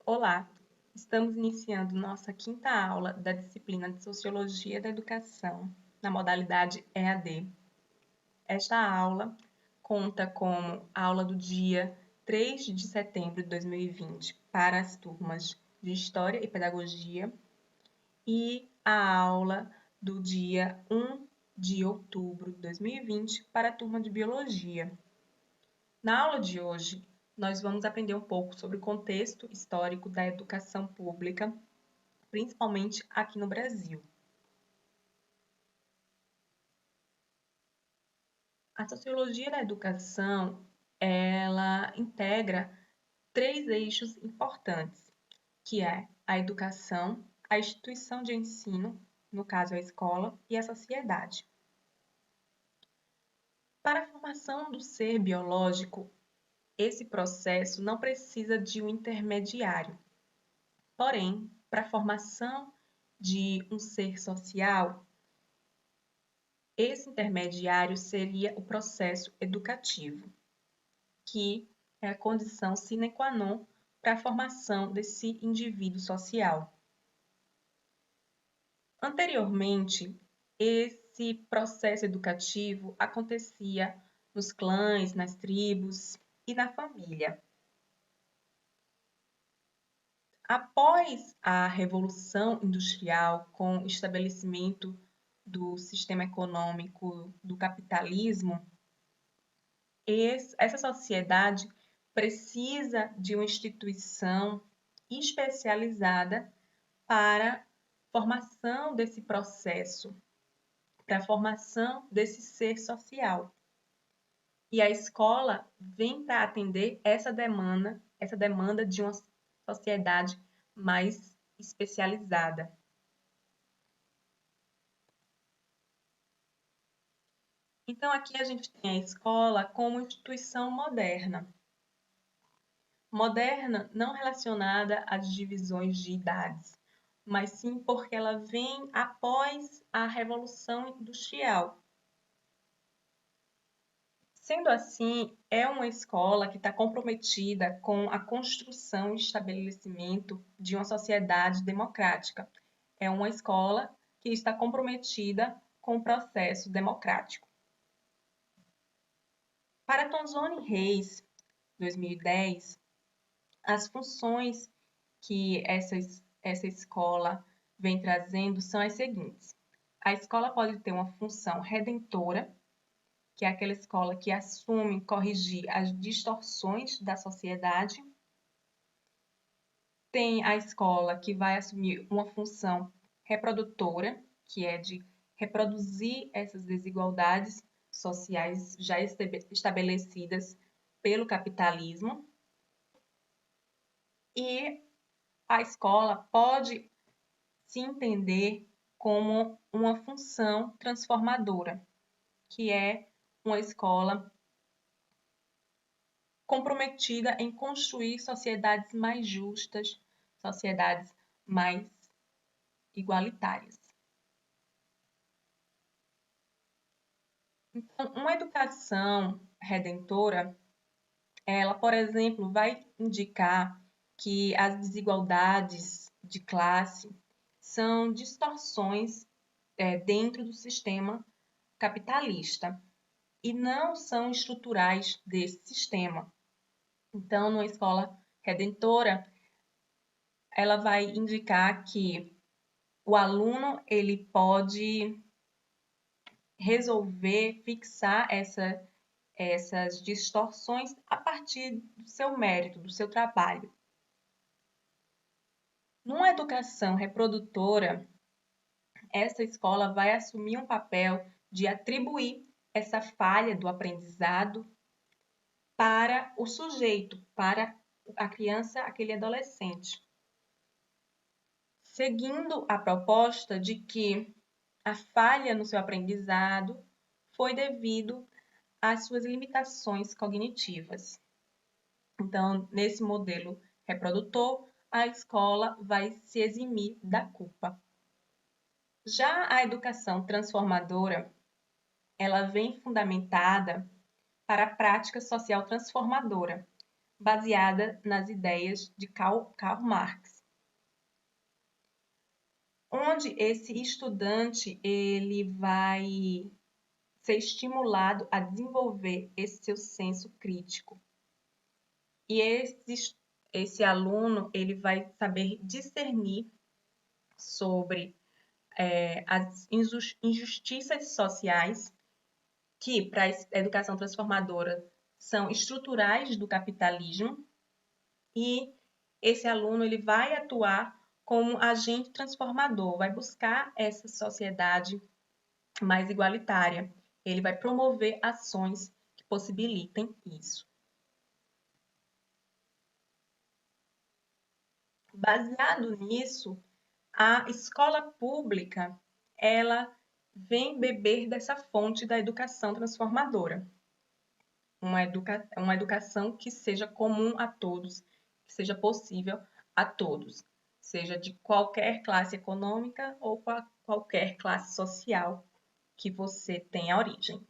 Olá, estamos iniciando nossa quinta aula da disciplina de Sociologia da Educação, na modalidade EAD. Esta aula conta como aula do dia 3 de setembro de 2020 para as turmas de História e Pedagogia e a aula do dia 1 de outubro de 2020 para a turma de Biologia. Na aula de hoje, nós vamos aprender um pouco sobre o contexto histórico da educação pública, principalmente aqui no Brasil. A sociologia da educação, ela integra três eixos importantes, que é a educação, a instituição de ensino, no caso a escola, e a sociedade. Para a formação do ser biológico, esse processo não precisa de um intermediário. Porém, para a formação de um ser social, esse intermediário seria o processo educativo, que é a condição sine qua non para a formação desse indivíduo social. Anteriormente, esse processo educativo acontecia nos clãs, nas tribos e na família. Após a Revolução Industrial, com o estabelecimento do sistema econômico do capitalismo, essa sociedade precisa de uma instituição especializada para a formação desse processo, para a formação desse ser social. E a escola vem para atender essa demanda de uma sociedade mais especializada. Então, aqui a gente tem a escola como instituição moderna. Moderna não relacionada às divisões de idades, mas sim porque ela vem após a Revolução Industrial. Sendo assim, é uma escola que está comprometida com a construção e estabelecimento de uma sociedade democrática. É uma escola que está comprometida com o processo democrático. Para Tonzoni Reis, 2010, as funções que essa escola vem trazendo são as seguintes. A escola pode ter uma função redentora, que é aquela escola que assume corrigir as distorções da sociedade. Tem a escola que vai assumir uma função reprodutora, que é de reproduzir essas desigualdades sociais já estabelecidas pelo capitalismo. E a escola pode se entender como uma função transformadora, que é uma escola comprometida em construir sociedades mais justas, sociedades mais igualitárias. Então, uma educação redentora, ela, por exemplo, vai indicar que as desigualdades de classe são distorções dentro do sistema capitalista e não são estruturais desse sistema. Então, numa escola redentora, ela vai indicar que o aluno ele pode resolver, fixar essas distorções a partir do seu mérito, do seu trabalho. Numa educação reprodutora, essa escola vai assumir um papel de atribuir essa falha do aprendizado para o sujeito, para a criança, aquele adolescente. Seguindo a proposta de que a falha no seu aprendizado foi devido às suas limitações cognitivas. Então, nesse modelo reprodutor, a escola vai se eximir da culpa. Já a educação transformadora, ela vem fundamentada para a prática social transformadora, baseada nas ideias de Karl Marx, onde esse estudante ele vai ser estimulado a desenvolver esse seu senso crítico. E esse aluno ele vai saber discernir sobre as injustiças sociais que, para a educação transformadora, são estruturais do capitalismo, e esse aluno ele vai atuar como agente transformador, vai buscar essa sociedade mais igualitária. Ele vai promover ações que possibilitem isso. Baseado nisso, a escola pública, ela vem beber dessa fonte da educação transformadora. Uma educação que seja comum a todos, que seja possível a todos, seja de qualquer classe econômica ou qualquer classe social que você tenha origem.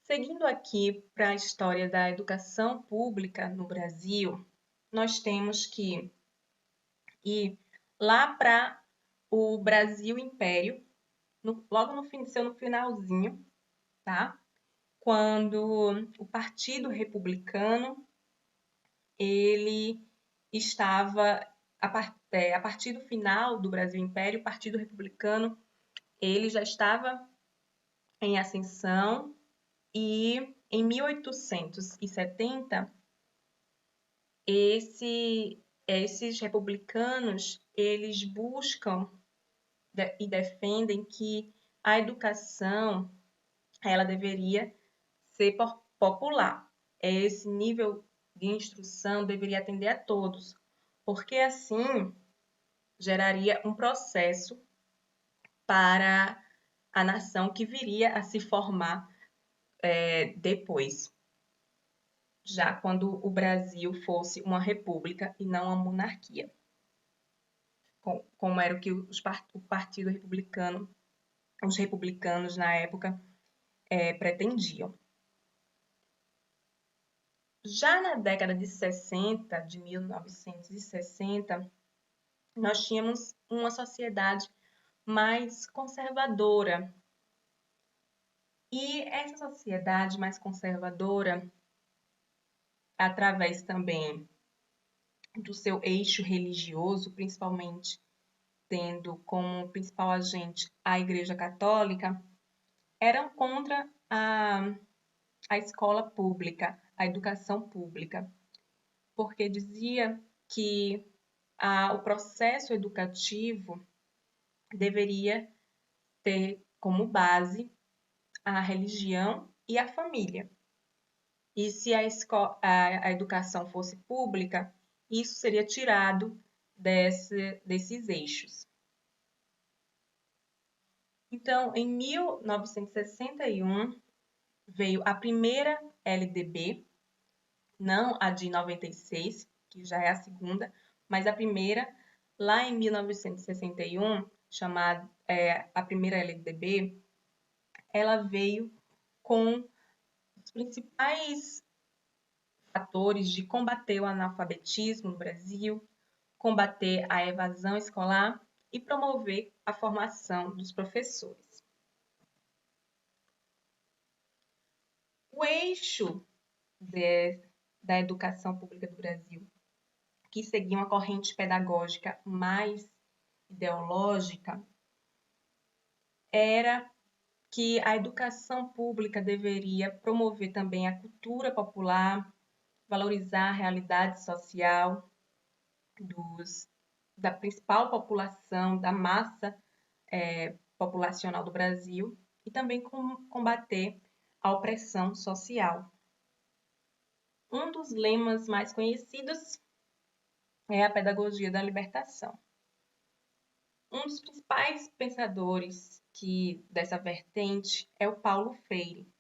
Seguindo aqui para a história da educação pública no Brasil, nós temos que ir lá para o Brasil Império, logo no finalzinho, tá? Quando o Partido Republicano ele estava a partir do final do Brasil Império, o Partido Republicano ele já estava em ascensão, e em 1870 esses republicanos eles buscam e defendem que a educação ela deveria ser popular. Esse nível de instrução deveria atender a todos, porque assim geraria um processo para a nação que viria a se formar depois, já quando o Brasil fosse uma república e não uma monarquia, como era o que o Partido Republicano, os republicanos na época, pretendiam. Já na década de 60, de 1960, nós tínhamos uma sociedade mais conservadora. E essa sociedade mais conservadora, através também do seu eixo religioso, principalmente tendo como principal agente a Igreja Católica, eram contra a escola pública, a educação pública, porque dizia que o processo educativo deveria ter como base a religião e a família. E se a educação fosse pública, isso seria tirado desses eixos. Então, em 1961, veio a primeira LDB, não a de 96, que já é a segunda, mas a primeira, lá em 1961, chamada a primeira LDB, ela veio com os principais fatores de combater o analfabetismo no Brasil, combater a evasão escolar e promover a formação dos professores. O eixo da educação pública do Brasil, que seguia uma corrente pedagógica mais ideológica, era que a educação pública deveria promover também a cultura popular, valorizar a realidade social da principal população, da massa populacional do Brasil, e também combater a opressão social. Um dos lemas mais conhecidos é a pedagogia da libertação. Um dos principais pensadores dessa vertente é o Paulo Freire,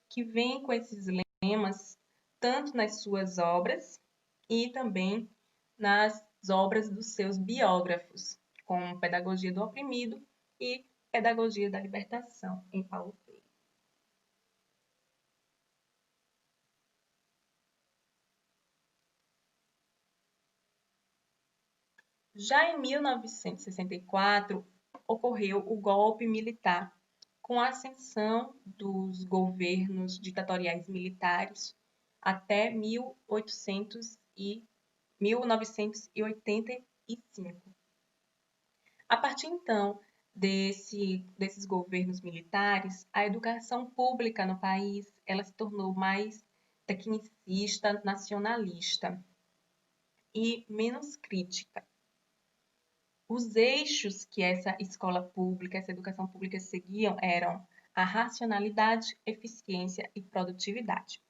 que vem com esses lemas tanto nas suas obras e também nas obras dos seus biógrafos, como Pedagogia do Oprimido e Pedagogia da Libertação, em Paulo Freire. Já em 1964, ocorreu o golpe militar, com a ascensão dos governos ditatoriais militares até 1985. A partir então desses governos militares, a educação pública no país ela se tornou mais tecnicista, nacionalista e menos crítica. Os eixos que essa escola pública, essa educação pública seguiam eram a racionalidade, eficiência e produtividade.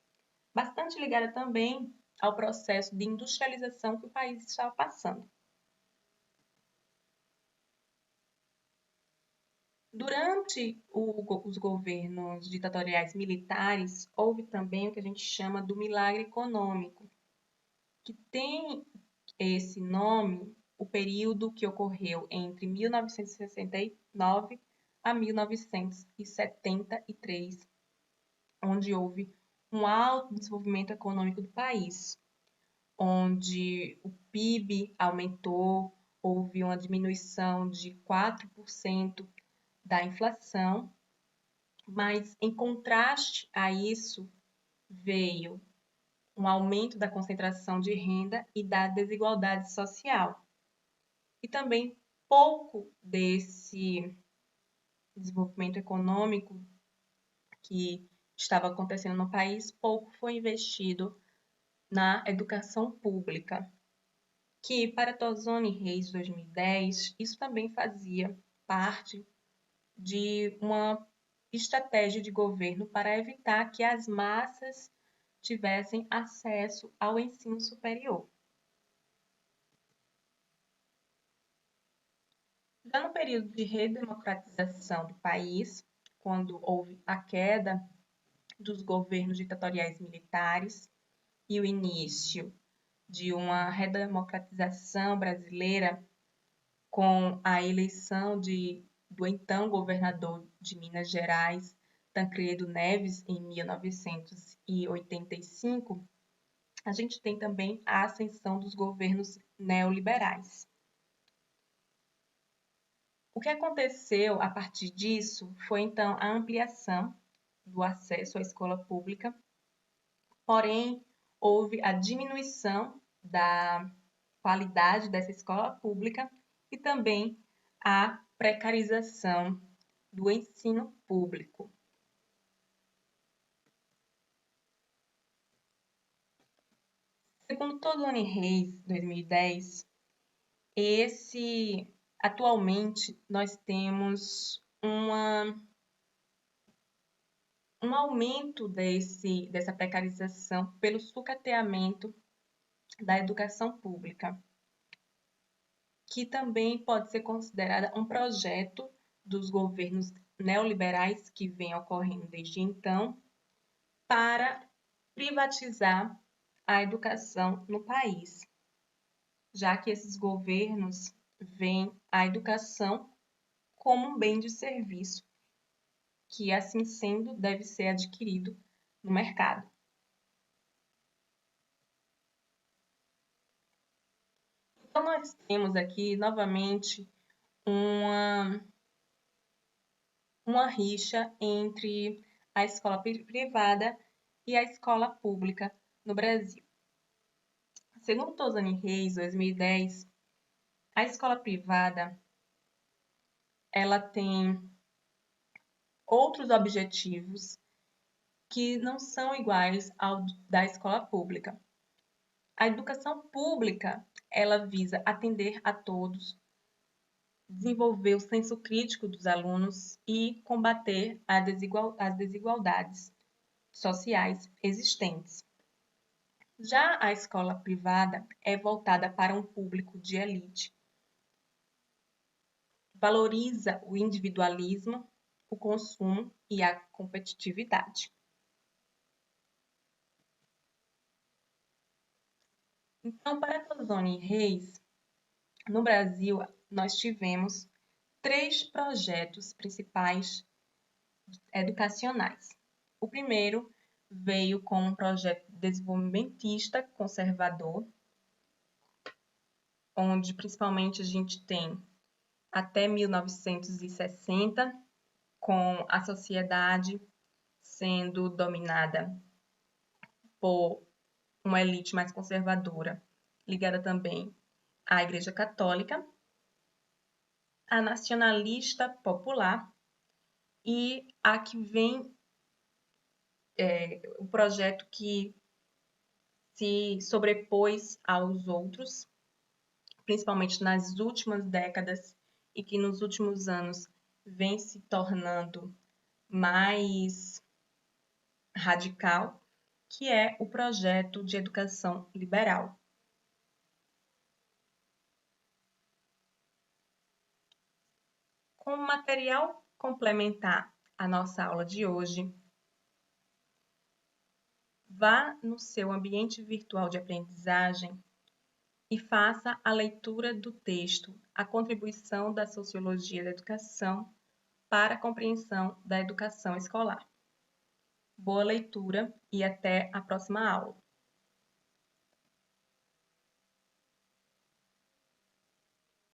Bastante ligada também ao processo de industrialização que o país estava passando. Durante os governos ditatoriais militares, houve também o que a gente chama do milagre econômico, que tem esse nome o período que ocorreu entre 1969 a 1973, onde houve um alto desenvolvimento econômico do país, onde o PIB aumentou, houve uma diminuição de 4% da inflação, mas em contraste a isso veio um aumento da concentração de renda e da desigualdade social. E também pouco desse desenvolvimento econômico que estava acontecendo no país, pouco foi investido na educação pública, que para Tozzoni Reis 2010, isso também fazia parte de uma estratégia de governo para evitar que as massas tivessem acesso ao ensino superior. Já no período de redemocratização do país, quando houve a queda dos governos ditatoriais militares e o início de uma redemocratização brasileira com a eleição do então governador de Minas Gerais, Tancredo Neves, em 1985, a gente tem também a ascensão dos governos neoliberais. O que aconteceu a partir disso foi, então, a ampliação do acesso à escola pública, porém, houve a diminuição da qualidade dessa escola pública e também a precarização do ensino público. Segundo Tozzoni Reis, 2010, atualmente nós temos um aumento dessa precarização pelo sucateamento da educação pública, que também pode ser considerada um projeto dos governos neoliberais que vem ocorrendo desde então para privatizar a educação no país, já que esses governos veem a educação como um bem de serviço, que assim sendo deve ser adquirido no mercado. Então, nós temos aqui novamente uma rixa entre a escola privada e a escola pública no Brasil. Segundo Tozzoni Reis, 2010, a escola privada ela tem outros objetivos que não são iguais ao da escola pública. A educação pública, ela visa atender a todos, desenvolver o senso crítico dos alunos e combater as desigualdades sociais existentes. Já a escola privada é voltada para um público de elite. Valoriza o individualismo, o consumo e a competitividade. Então, para Tozzoni Reis, no Brasil, nós tivemos 3 projetos principais educacionais. O primeiro veio com um projeto desenvolvimentista conservador, onde principalmente a gente tem até 1960, com a sociedade sendo dominada por uma elite mais conservadora, ligada também à Igreja Católica, a nacionalista popular e a que vem o projeto que se sobrepôs aos outros, principalmente nas últimas décadas e que nos últimos anos vem se tornando mais radical, que é o projeto de educação liberal. Como material complementar à nossa aula de hoje, vá no seu ambiente virtual de aprendizagem e faça a leitura do texto A Contribuição da Sociologia da Educação para a Compreensão da Educação Escolar. Boa leitura e até a próxima aula.